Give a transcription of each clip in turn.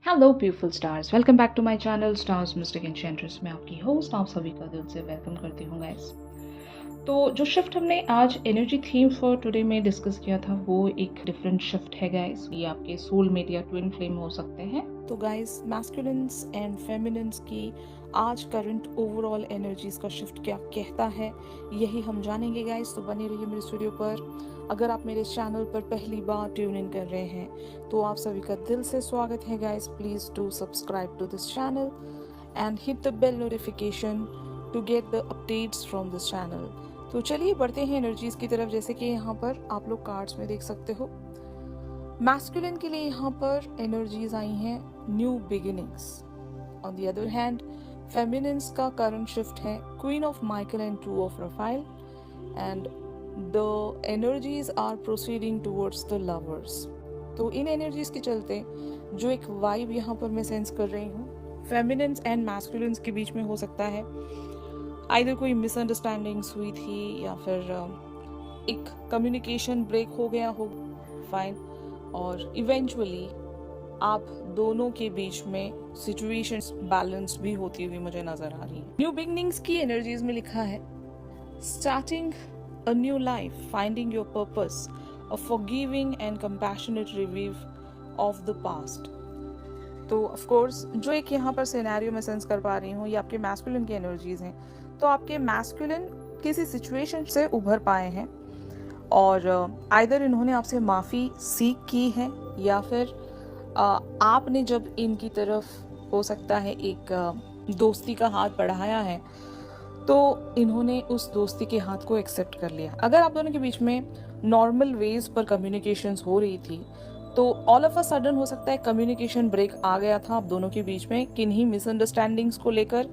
Hello beautiful stars, welcome back to my channel stars mystic enchantress. मैं आपकी host आप सभी का दिल से वेलकम करती हूँ गाइस। तो जो शिफ्ट हमने आज एनर्जी थीम फॉर टुडे में डिस्कस किया था वो एक डिफरेंट शिफ्ट है गाइस। ये आपके सोलमेट या ट्विन फ्लेम हो सकते हैं। तो गाइस, मैस्कुलिन्स एंड फेमिनिन्स की आज करंट ओवरऑल एनर्जीज का शिफ्ट क्या कहता है, यही हम जानेंगे गाइस। तो बने रहिए मेरे स्टूडियो पर। अगर आप मेरे चैनल पर पहली बार ट्यून इन कर रहे हैं तो आप सभी का दिल से स्वागत है guys. Please do subscribe to this channel and hit the bell notification to get the updates from this channel. तो चलिए बढ़ते हैं एनर्जीज की तरफ। जैसे कि यहाँ पर आप लोग कार्ड्स में देख सकते हो, मैस्कुलिन के लिए यहाँ पर एनर्जीज आई हैं new beginnings. On the other hand feminines का करंट शिफ्ट है queen of Michael and two of Raphael and the energies are proceeding towards the lovers. तो इन एनर्जीज के चलते जो एक वाइब यहाँ पर मैं सेंस कर रही हूँ फेमिनिन्स एंड मैस्कुलिन्स के बीच में हो सकता है। आइदर कोई मिसअंडरस्टैंडिंग्स हुई थी या फिर एक कम्युनिकेशन ब्रेक हो गया हो, फाइन, और इवेंचुअली आप दोनों के बीच में सिचुएशन बैलेंस भी होती हुई मुझे नजर आ रही है। न्यू बिगनिंग्स की एनर्जीज में लिखा है starting a new life, finding your purpose, a forgiving and compassionate review of the past. तो ऑफ कोर्स जो एक यहाँ पर सिनेरियो में सेंस कर पा रही हूँ ये आपके मैस्कुलिन की एनर्जीज हैं। तो आपके मैस्कुलिन किसी सिचुएशन से उभर पाए हैं और आइदर इन्होंने आपसे माफ़ी सीख की है या फिर आपने जब इनकी तरफ हो सकता है एक दोस्ती का हाथ बढ़ाया है तो इन्होंने उस दोस्ती के हाथ को एक्सेप्ट कर लिया। अगर आप दोनों के बीच में नॉर्मल वेज पर कम्युनिकेशंस हो रही थी तो ऑल ऑफ अ सडन हो सकता है कम्युनिकेशन ब्रेक आ गया था आप दोनों के बीच में किन्हीं मिसअंडरस्टैंडिंग्स को लेकर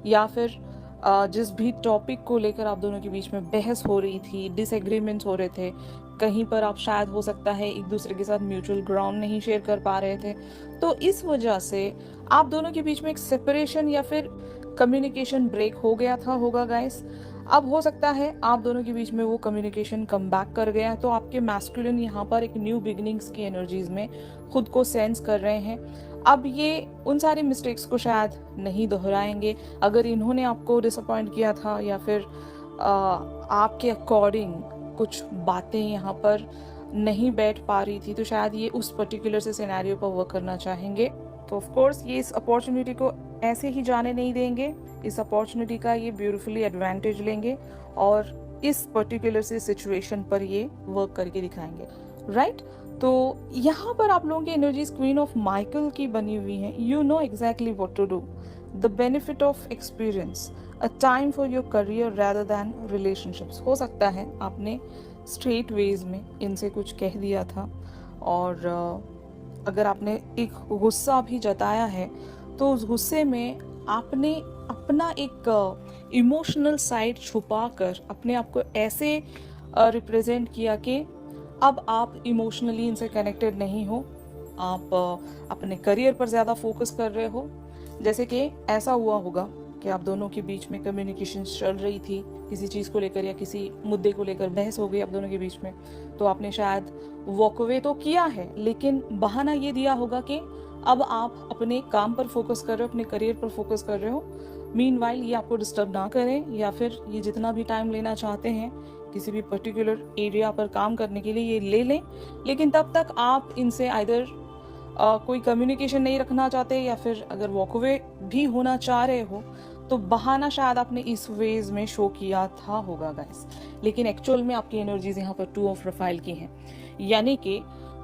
या फिर जिस भी टॉपिक को लेकर आप दोनों के बीच में बहस हो रही थी, डिसएग्रीमेंट्स हो रहे थे, कहीं पर आप शायद हो सकता है एक दूसरे के साथ म्यूचुअल ग्राउंड नहीं शेयर कर पा रहे थे। तो इस वजह से आप दोनों के बीच में एक सेपरेशन या फिर कम्युनिकेशन ब्रेक हो गया था होगा गाइस। अब हो सकता है आप दोनों के बीच में वो कम्युनिकेशन कम बैक कर गया, तो आपके मैस्कुलिन यहाँ पर एक न्यू बिगिनिंग्स की एनर्जीज में खुद को सेंस कर रहे हैं। अब ये उन सारी मिस्टेक्स को शायद नहीं दोहराएंगे। अगर इन्होंने आपको डिसअपॉइंट किया था या फिर आपके अकॉर्डिंग कुछ बातें यहाँ पर नहीं बैठ पा रही थी तो शायद ये उस पर्टिकुलर से सिनेरियो पर वर्क करना चाहेंगे। तो ऑफ कोर्स ये इस अपॉर्चुनिटी को ऐसे ही जाने नहीं देंगे, इस अपॉर्चुनिटी का ये ब्यूटीफुली एडवांटेज लेंगे और इस पर्टिकुलर से सिचुएशन पर ये वर्क करके दिखाएंगे, राइट। तो यहाँ पर आप लोगों की एनर्जीज क्वीन ऑफ माइकल की बनी हुई हैं। You know exactly what to do, the benefit of experience, a time for your career rather than relationships. हो सकता है आपने स्ट्रेट वेज में इनसे कुछ कह दिया था और अगर आपने एक गुस्सा भी जताया है तो उस गुस्से में आपने अपना एक इमोशनल साइड छुपा कर अपने आप को ऐसे रिप्रेजेंट किया कि अब आप इमोशनली इनसे कनेक्टेड नहीं हो, आप अपने करियर पर ज़्यादा फोकस कर रहे हो। जैसे कि ऐसा हुआ होगा कि आप दोनों के बीच में कम्युनिकेशन चल रही थी किसी चीज़ को लेकर या किसी मुद्दे को लेकर बहस हो गई आप दोनों के बीच में, तो आपने शायद वॉक अवे तो किया है लेकिन बहाना ये दिया होगा कि अब आप अपने काम पर फोकस कर रहे हो, अपने करियर पर फोकस कर रहे हो। मीनवाइल ये आपको डिस्टर्ब ना करें या फिर ये जितना भी टाइम लेना चाहते हैं किसी भी पर्टिकुलर एरिया पर काम करने के लिए ये ले लें, लेकिन तब तक आप इनसे आइदर कोई कम्युनिकेशन नहीं रखना चाहते या फिर अगर वॉकअवे भी होना चाह रहे हो तो बहाना शायद आपने इस वेज में शो किया था होगा गाइस। लेकिन एक्चुअल में आपकी एनर्जीज यहाँ पर टू ऑफ रफाइल की हैं, यानी कि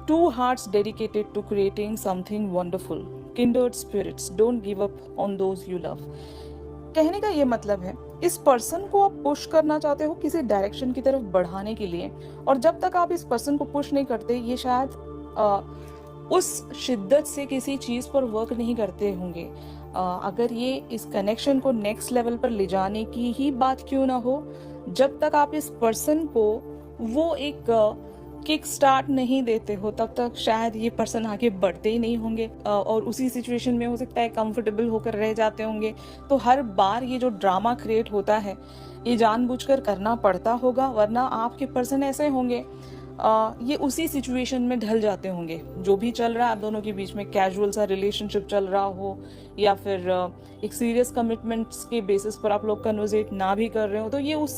two hearts dedicated to creating something wonderful, kindred spirits, don't give up on those you love. कहने का ये मतलब है इस पर्सन को आप पुश करना चाहते हो किसी डायरेक्शन की तरफ बढ़ाने के लिए, और जब तक आप इस पर्सन को पुश नहीं करते ये शायद उस शिद्दत से किसी चीज पर वर्क नहीं करते होंगे। अगर ये इस कनेक्शन को नेक्स्ट लेवल पर ले जाने की ही बात क्यों ना हो, जब तक आप इस पर्सन को वो एक किक स्टार्ट नहीं देते हो तब तक शायद ये पर्सन आगे बढ़ते ही नहीं होंगे और उसी सिचुएशन में हो सकता है कंफर्टेबल होकर रह जाते होंगे। तो हर बार ये जो ड्रामा क्रिएट होता है ये जानबूझकर करना पड़ता होगा, वरना आपके पर्सन ऐसे होंगे ये उसी सिचुएशन में ढल जाते होंगे। जो भी चल रहा है आप दोनों के बीच में, कैजुअल सा रिलेशनशिप चल रहा हो या फिर एक सीरियस कमिटमेंट्स के बेसिस पर आप लोग कन्वर्सेट ना भी कर रहे हो, तो ये उस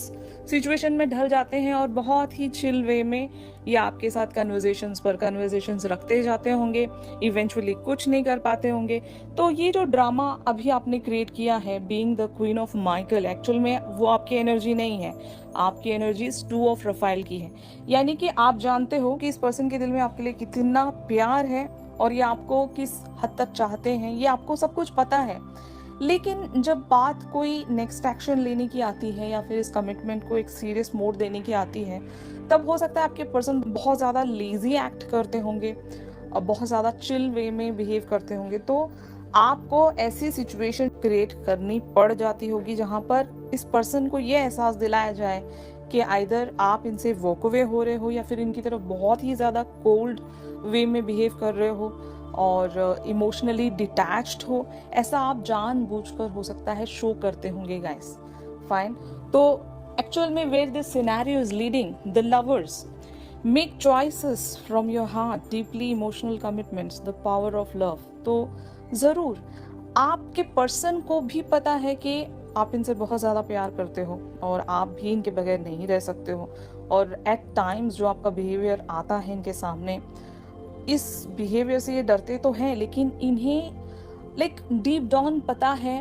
सिचुएशन में ढल जाते हैं और बहुत ही चिल वे में ये आपके साथ कन्वर्सेशंस पर कन्वर्सेशंस रखते जाते होंगे, इवेंचुअली कुछ नहीं कर पाते होंगे। तो ये जो ड्रामा अभी आपने क्रिएट किया है, being the queen of Michael, actual में वो आपकी एनर्जी नहीं है, आपकी एनर्जी 2 ऑफ रफाइल की है। यानी कि आप जानते हो कि इस पर्सन के दिल में आपके लिए कितना प्यार है और ये आपको किस हद तक चाहते हैं, ये आपको सब कुछ पता है। लेकिन जब बात कोई नेक्स्ट एक्शन लेने की आती है या फिर इस कमिटमेंट को एक सीरियस मोड देने की आती है, तब हो सकता है आपके पर्सन बहुत ज़्यादा लेजी एक्ट करते होंगे और बहुत ज़्यादा चिल वे में बिहेव करते होंगे। तो आपको ऐसी सिचुएशन क्रिएट करनी पड़ जाती होगी जहाँ पर इस पर्सन को ये एहसास दिलाया जाए कि आइदर आप इनसे वॉक अवे हो रहे हो या फिर इनकी तरफ बहुत ही ज़्यादा कोल्ड वे में बिहेव कर रहे हो और इमोशनली डिटैच्ड हो। ऐसा आप जानबूझकर हो सकता है शो करते होंगे गाइस। फाइन। तो एक्चुअल में where this scenario is leading the lovers, make choices from your heart, deeply emotional commitments, the power of love. तो ज़रूर आपके पर्सन को भी पता है कि आप इनसे बहुत ज़्यादा प्यार करते हो और आप भी इनके बगैर नहीं रह सकते हो। और एट टाइम्स जो आपका बिहेवियर आता है इनके सामने, इस बिहेवियर से ये डरते तो हैं, लेकिन इन्हें लाइक डीप डाउन पता है,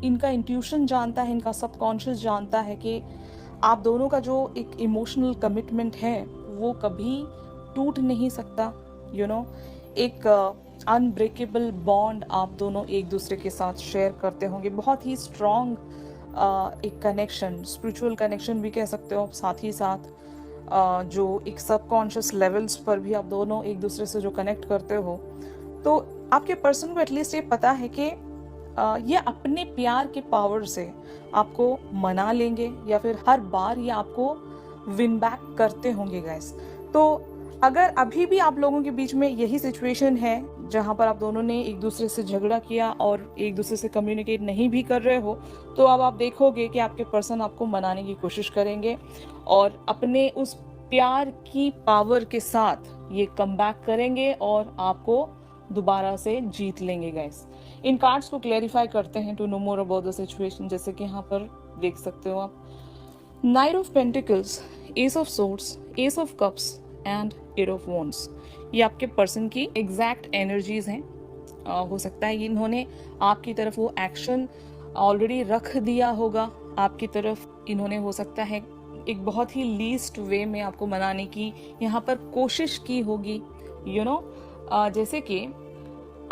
इनका इंट्यूशन जानता है, इनका सबकॉन्शियस जानता है कि आप दोनों का जो एक इमोशनल कमिटमेंट है वो कभी टूट नहीं सकता। यू नो, एक अनब्रेकेबल बॉन्ड आप दोनों एक दूसरे के साथ शेयर करते होंगे, बहुत ही स्ट्रॉन्ग एक कनेक्शन, स्पिरिचुअल कनेक्शन भी कह सकते हो। साथ ही साथ जो एक सबकॉन्शियस लेवल्स पर भी आप दोनों एक दूसरे से जो कनेक्ट करते हो, तो आपके पर्सन को एटलीस्ट ये पता है कि ये अपने प्यार के पावर से आपको मना लेंगे या फिर हर बार ये आपको विन बैक करते होंगे गाइस। तो अगर अभी भी आप लोगों के बीच में यही सिचुएशन है जहाँ पर आप दोनों ने एक दूसरे से झगड़ा किया और एक दूसरे से कम्युनिकेट नहीं भी कर रहे हो, तो अब आप देखोगे कि आपके पर्सन आपको मनाने की कोशिश करेंगे और अपने उस प्यार की पावर के साथ ये कम बैक करेंगे और आपको दोबारा से जीत लेंगे गाइस। इन कार्ड्स को क्लैरिफाई करते हैं to know more about the situation. जैसे कि यहाँ पर देख सकते हो आप, knight of pentacles, ace of swords, ace of cups and eight of wands. ये आपके पर्सन की एग्जैक्ट एनर्जीज हैं। हो सकता है इन्होंने आपकी तरफ वो एक्शन ऑलरेडी रख दिया होगा, आपकी तरफ इन्होंने हो सकता है एक बहुत ही लीस्ट वे में आपको मनाने की यहाँ पर कोशिश की होगी। यू नो, जैसे कि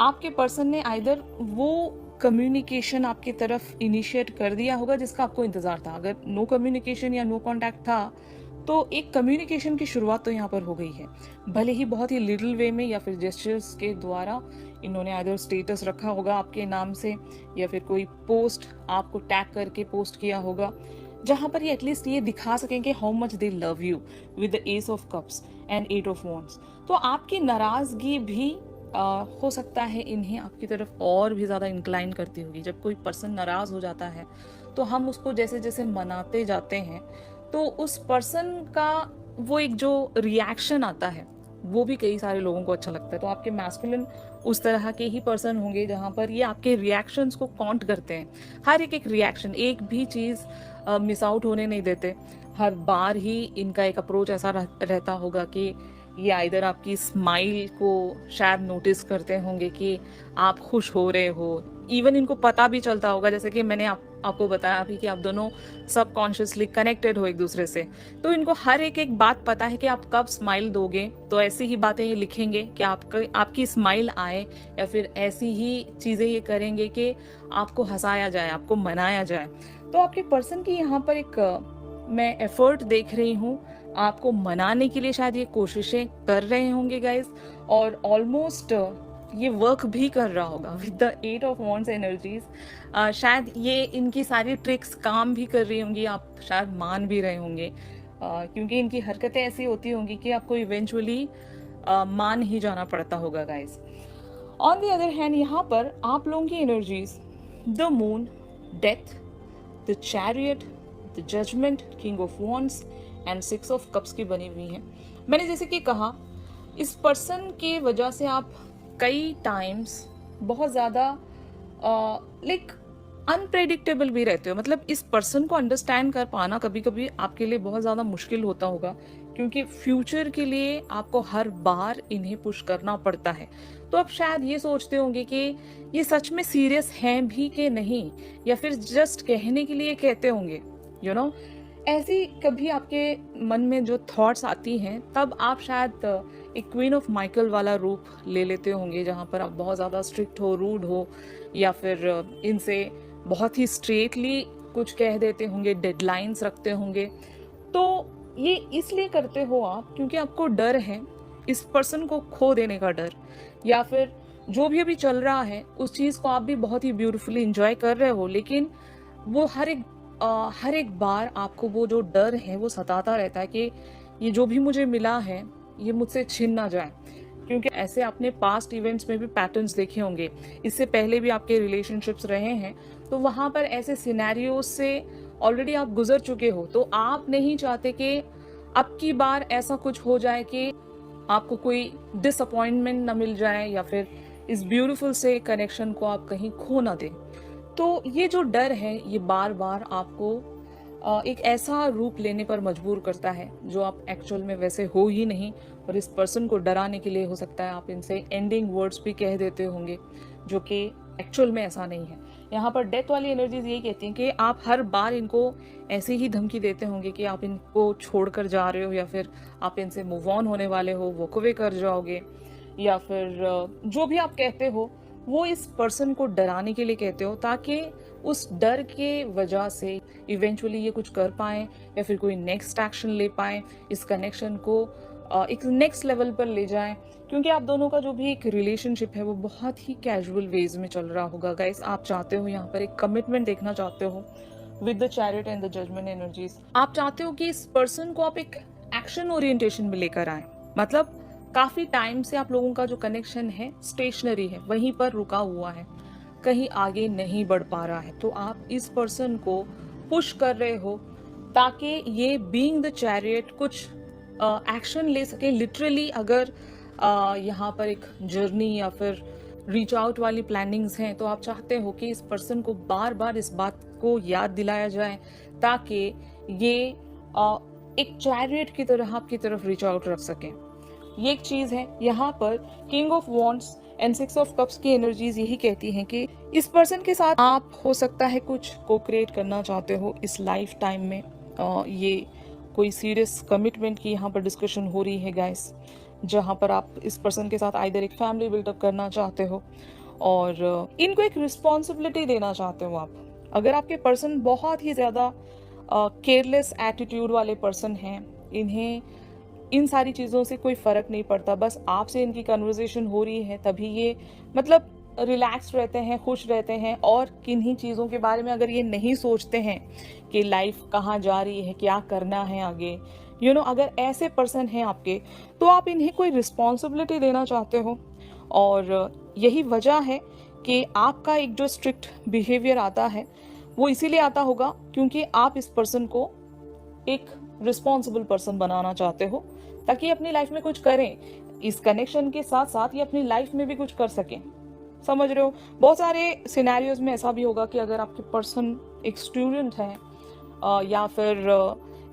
आपके पर्सन ने आइदर वो कम्युनिकेशन आपकी तरफ इनिशिएट कर दिया होगा जिसका आपको इंतजार था। अगर नो कम्युनिकेशन या नो कांटेक्ट था तो एक कम्युनिकेशन की शुरुआत तो यहाँ पर हो गई है, भले ही बहुत ही लिटिल वे में या फिर जेस्चर्स के द्वारा। इन्होंने आइदर स्टेटस रखा होगा आपके नाम से या फिर कोई पोस्ट आपको टैग करके पोस्ट किया होगा जहाँ पर ये एटलीस्ट ये दिखा सकें कि how much they love you with the ace of cups and eight of wands. तो आपकी नाराजगी भी हो सकता है इन्हें आपकी तरफ और भी ज़्यादा इंक्लाइन करती होगी। जब कोई पर्सन नाराज़ हो जाता है तो हम उसको जैसे जैसे मनाते जाते हैं तो उस पर्सन का वो एक जो रिएक्शन आता है वो भी कई सारे लोगों को अच्छा लगता है। तो आपके मैस्कुलिन उस तरह के ही पर्सन होंगे जहाँ पर ये आपके रिएक्शंस को काउंट करते हैं। हर एक रिएक्शन, एक भी चीज़ मिस आउट होने नहीं देते। हर बार ही इनका एक अप्रोच ऐसा रहता होगा कि ये आइदर आपकी स्माइल को शायद नोटिस करते होंगे कि आप खुश हो रहे हो। इवन इनको पता भी चलता होगा, जैसे कि मैंने आपको बताया अभी कि आप दोनों सबकॉन्शियसली कनेक्टेड हो एक दूसरे से, तो इनको हर एक बात पता है कि आप कब स्माइल दोगे। तो ऐसी ही बातें ये लिखेंगे कि आपकी स्माइल आए या फिर ऐसी ही चीज़ें ये करेंगे कि आपको हंसाया जाए, आपको मनाया जाए। तो आपके पर्सन की यहाँ पर एक मैं एफर्ट देख रही हूँ, आपको मनाने के लिए शायद ये कोशिशें कर रहे होंगे गाइस, और ऑलमोस्ट ये वर्क भी कर रहा होगा with the eight of wands energies. शायद ये इनकी सारी ट्रिक्स काम भी कर रही होंगी, आप शायद मान भी रहे होंगे क्योंकि इनकी हरकतें ऐसी होती होंगी कि आपको इवेंचुअली मान ही जाना पड़ता होगा guys. On the other hand यहाँ पर आप लोगों की energies the moon, death, the chariot, the judgement, king of wands and six of cups की बनी हुई हैं। मैंने जैसे कि कहा, इस पर्सन की वजह से आप कई टाइम्स बहुत ज़्यादा लाइक अनप्रेडिक्टेबल भी रहते हो। मतलब इस पर्सन को अंडरस्टैंड कर पाना कभी कभी आपके लिए बहुत ज़्यादा मुश्किल होता होगा, क्योंकि फ्यूचर के लिए आपको हर बार इन्हें पुश करना पड़ता है। तो आप शायद ये सोचते होंगे कि ये सच में सीरियस हैं भी कि नहीं, या फिर जस्ट कहने के लिए कहते होंगे, यू नो। ऐसी कभी आपके मन में जो थॉट्स आती हैं, तब आप शायद एक क्वीन ऑफ माइकल वाला रूप ले लेते होंगे, जहाँ पर आप बहुत ज़्यादा स्ट्रिक्ट हो, रूड हो, या फिर इनसे बहुत ही स्ट्रेटली कुछ कह देते होंगे, डेडलाइंस रखते होंगे। तो ये इसलिए करते हो आप क्योंकि आपको डर है, इस पर्सन को खो देने का डर, या फिर जो भी अभी चल रहा है उस चीज़ को आप भी बहुत ही ब्यूटीफुली इंजॉय कर रहे हो, लेकिन वो हर एक बार आपको वो जो डर है वो सताता रहता है कि ये जो भी मुझे मिला है ये मुझसे छिन ना जाए। क्योंकि ऐसे आपने पास्ट इवेंट्स में भी पैटर्न्स देखे होंगे, इससे पहले भी आपके रिलेशनशिप्स रहे हैं, तो वहाँ पर ऐसे सिनेरियोज से ऑलरेडी आप गुजर चुके हो। तो आप नहीं चाहते कि अब की बार ऐसा कुछ हो जाए कि आपको कोई डिसअपॉइंटमेंट ना मिल जाए, या फिर इस ब्यूटीफुल से कनेक्शन को आप कहीं खो ना दें। तो ये जो डर है ये बार बार आपको एक ऐसा रूप लेने पर मजबूर करता है जो आप एक्चुअल में वैसे हो ही नहीं, और इस पर्सन को डराने के लिए हो सकता है आप इनसे एंडिंग वर्ड्स भी कह देते होंगे, जो कि एक्चुअल में ऐसा नहीं है। यहाँ पर डेथ वाली एनर्जीज यही कहती हैं कि आप हर बार इनको ऐसे ही धमकी देते होंगे कि आप इनको छोड़कर जा रहे हो, या फिर आप इनसे मूव ऑन होने वाले हो, वॉक अवे कर जाओगे, या फिर जो भी आप कहते हो वो इस पर्सन को डराने के लिए कहते हो, ताकि उस डर के वजह से इवेंचुअली ये कुछ कर पाएं, या फिर कोई नेक्स्ट एक्शन ले पाएं, इस कनेक्शन को एक नेक्स्ट लेवल पर ले जाएं। क्योंकि आप दोनों का जो भी एक रिलेशनशिप है वो बहुत ही कैजुअल वेज में चल रहा होगा गाइस। आप चाहते हो यहाँ पर एक कमिटमेंट देखना चाहते हो with the chariot and the judgement energies. आप चाहते हो कि इस पर्सन को आप एक एक्शन ओरिएंटेशन में लेकर आए। मतलब काफी टाइम से आप लोगों का जो कनेक्शन है स्टेशनरी है, वहीं पर रुका हुआ है, कहीं आगे नहीं बढ़ पा रहा है। तो आप इस पर्सन को पुश कर रहे हो ताकि ये बीइंग द चैरियट कुछ एक्शन ले सके। लिटरली अगर यहाँ पर एक जर्नी या फिर रीच आउट वाली प्लानिंग्स हैं, तो आप चाहते हो कि इस पर्सन को बार बार इस बात को याद दिलाया जाए, ताकि ये एक चैरियट की तरह आपकी तरफ रीच आउट रख सकें। ये एक चीज है। यहाँ पर king of wands and six of cups की एनर्जीज यही कहती हैं कि इस पर्सन के साथ आप हो सकता है कुछ को क्रिएट करना चाहते हो इस लाइफ टाइम में। ये कोई सीरियस कमिटमेंट की यहाँ पर डिस्कशन हो रही है गाइस, जहाँ पर आप इस पर्सन के साथ आइदर एक फैमिली बिल्डअप करना चाहते हो और इनको एक रिस्पॉन्सिबिलिटी देना चाहते हो आप। अगर आपके पर्सन बहुत ही ज़्यादा केयरलेस एटीट्यूड वाले पर्सन हैं, इन्हें इन सारी चीज़ों से कोई फ़र्क नहीं पड़ता, बस आपसे इनकी कन्वर्सेशन हो रही है तभी ये मतलब रिलैक्स रहते हैं, खुश रहते हैं, और किन्हीं चीज़ों के बारे में अगर ये नहीं सोचते हैं कि लाइफ कहाँ जा रही है, क्या करना है आगे, अगर ऐसे पर्सन हैं आपके, तो आप इन्हें कोई रिस्पॉन्सिबिलिटी देना चाहते हो। और यही वजह है कि आपका एक जो स्ट्रिक्ट बिहेवियर आता है वो इसीलिए आता होगा क्योंकि आप इस पर्सन को एक रिस्पॉन्सिबल पर्सन बनाना चाहते हो, ताकि अपनी लाइफ में कुछ करें। इस कनेक्शन के साथ साथ ये अपनी लाइफ में भी कुछ कर सकें। समझ रहे हो? बहुत सारे सिनेरियोज में ऐसा भी होगा कि अगर आपके पर्सन एक स्टूडेंट है या फिर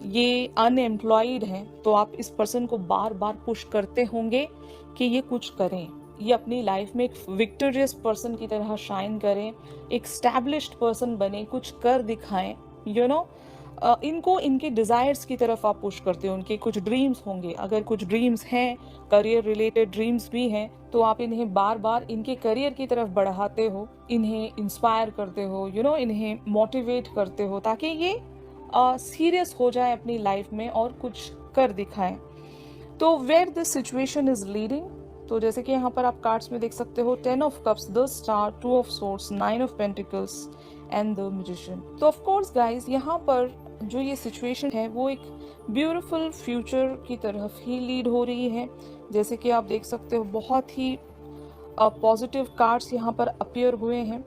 ये अनएम्प्लॉयड हैं, तो आप इस पर्सन को बार बार पुश करते होंगे कि ये कुछ करें, ये अपनी लाइफ में एक विक्टोरियस पर्सन की तरह शाइन करें, एक स्टैब्लिश्ड पर्सन बने, कुछ कर दिखाएं। इनको इनके डिज़ायर्स की तरफ आप पुश करते हो। उनके कुछ ड्रीम्स होंगे, अगर कुछ ड्रीम्स हैं, करियर रिलेटेड ड्रीम्स भी हैं, तो आप इन्हें बार बार इनके करियर की तरफ बढ़ाते हो, इन्हें इंस्पायर करते हो, इन्हें मोटिवेट करते हो, ताकि ये सीरियस हो जाए अपनी लाइफ में और कुछ कर दिखाएं। तो where this situation is leading, तो जैसे कि यहाँ पर आप कार्ड्स में देख सकते हो 10 of cups, the star, 2 of swords, 9 of pentacles and the magician. तो ऑफ कोर्स गाइस, यहाँ पर जो ये सिचुएशन है वो एक ब्यूटीफुल फ्यूचर की तरफ ही लीड हो रही है। जैसे कि आप देख सकते हो बहुत ही पॉजिटिव कार्ड्स यहाँ पर अपीयर हुए हैं।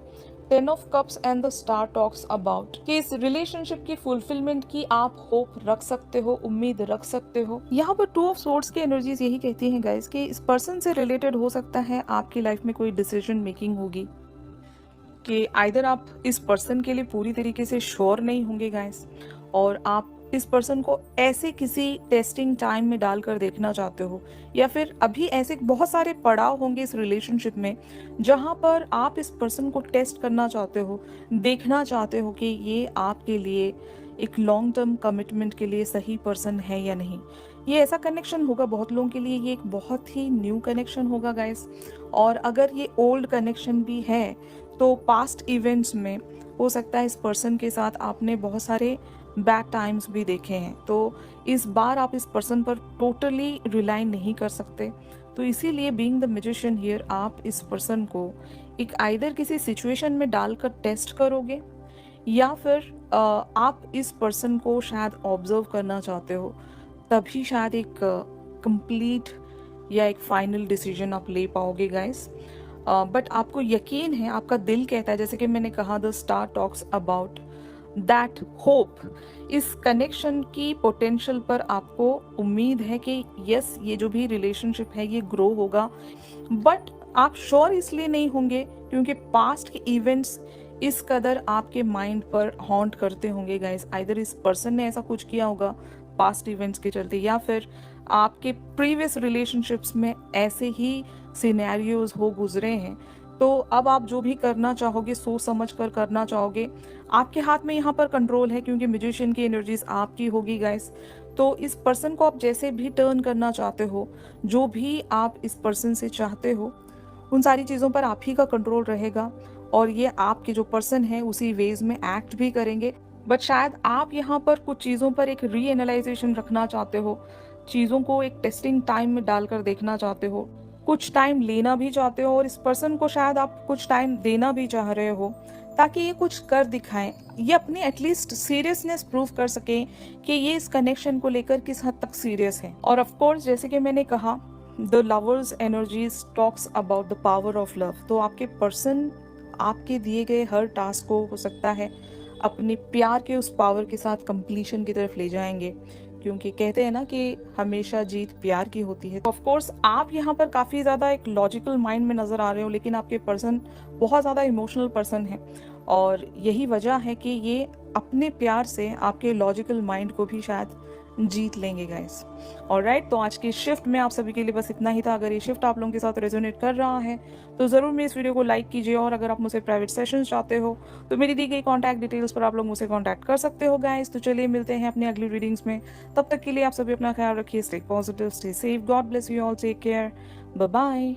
Ten of cups and the star talks about कि इस रिलेशनशिप की फुलफिलमेंट की आप होप रख सकते हो, उम्मीद रख सकते हो। यहाँ पर टू ऑफ सोर्ड्स की एनर्जीज यही कहती हैं गाइस कि इस पर्सन से रिलेटेड हो सकता है आपकी लाइफ में कोई डिसीजन मेकिंग होगी कि आइदर आप इस पर्सन के लिए पूरी तरीके से श्योर नहीं होंगे गाइस, और आप इस पर्सन को ऐसे किसी टेस्टिंग टाइम में डालकर देखना चाहते हो, या फिर अभी ऐसे बहुत सारे पड़ाव होंगे इस रिलेशनशिप में जहां पर आप इस पर्सन को टेस्ट करना चाहते हो, देखना चाहते हो कि ये आपके लिए एक लॉन्ग टर्म कमिटमेंट के लिए सही पर्सन है या नहीं। ये ऐसा कनेक्शन होगा बहुत लोगों के लिए, ये एक बहुत ही न्यू कनेक्शन होगा गाइस। और अगर ये ओल्ड कनेक्शन भी है तो पास्ट इवेंट्स में हो सकता है इस पर्सन के साथ आपने बहुत सारे बैड टाइम्स भी देखे हैं, तो इस बार आप इस पर्सन पर टोटली रिलाई नहीं कर सकते। तो इसीलिए बीइंग द मैजिशियन हियर आप इस पर्सन को एक आइदर किसी सिचुएशन में डालकर टेस्ट करोगे, या फिर आप इस पर्सन को शायद ऑब्जर्व करना चाहते हो, तभी शायद एक कंप्लीट या एक फाइनल डिसीजन आप ले पाओगे गाइस। बट आपको यकीन है, आपका दिल कहता है, जैसे कि मैंने कहा the star talks about that hope, इस कनेक्शन की पोटेंशियल पर आपको उम्मीद है कि यस ये जो भी रिलेशनशिप है ये ग्रो होगा। बट आप श्योर इसलिए नहीं होंगे क्योंकि पास्ट के इवेंट्स इस कदर आपके माइंड पर हॉन्ट करते होंगे गाइस। आइदर इस पर्सन ने ऐसा कुछ किया होगा पास्ट इवेंट्स के चलते, या फिर आपके प्रीवियस रिलेशनशिप्स में ऐसे ही सिनेरियोज हो गुजरे हैं। तो अब आप जो भी करना चाहोगे सोच समझ कर करना चाहोगे, आपके हाथ में यहाँ पर कंट्रोल है क्योंकि म्यूजिशियन की एनर्जीज आपकी होगी गाइस। तो इस पर्सन को आप जैसे भी टर्न करना चाहते हो, जो भी आप इस पर्सन से चाहते हो, उन सारी चीज़ों पर आप ही का कंट्रोल रहेगा, और ये आपके जो पर्सन है उसी वेज में एक्ट भी करेंगे। बट शायद आप यहाँ पर कुछ चीज़ों पर एक री एनालाइजेशन रखना चाहते हो, चीज़ों को एक टेस्टिंग टाइम में डालकर देखना चाहते हो, कुछ टाइम लेना भी चाहते हो, और इस पर्सन को शायद आप कुछ टाइम देना भी चाह रहे हो ताकि ये कुछ कर दिखाएं, ये अपनी एटलीस्ट सीरियसनेस प्रूव कर सकें कि ये इस कनेक्शन को लेकर किस हद तक सीरियस है। और ऑफ कोर्स जैसे कि मैंने कहा the lovers energies talks about the power of love. तो आपके पर्सन आपके दिए गए हर टास्क को हो सकता है अपने प्यार के उस पावर के साथ कंप्लीशन की तरफ ले जाएंगे, क्योंकि कहते हैं ना कि हमेशा जीत प्यार की होती है। ऑफ कोर्स आप यहाँ पर काफ़ी ज़्यादा एक लॉजिकल माइंड में नज़र आ रहे हो, लेकिन आपके पर्सन बहुत ज़्यादा इमोशनल पर्सन है, और यही वजह है कि ये अपने प्यार से आपके लॉजिकल माइंड को भी शायद जीत लेंगे गाइस। ऑलराइट, तो आज की शिफ्ट में आप सभी के लिए बस इतना ही था। अगर ये शिफ्ट आप लोगों के साथ रेजोनेट कर रहा है तो ज़रूर मेरे इस वीडियो को लाइक कीजिए, और अगर आप मुझसे प्राइवेट सेशंस चाहते हो तो मेरी दी गई कॉन्टैक्ट डिटेल्स पर आप लोग मुझसे कॉन्टैक्ट कर सकते हो गाइस। तो चलिए मिलते हैं अपनी अगली रीडिंग्स में, तब तक के लिए आप सभी अपना ख्याल रखिए, stay positive, stay safe, God bless you all, take care, bye bye.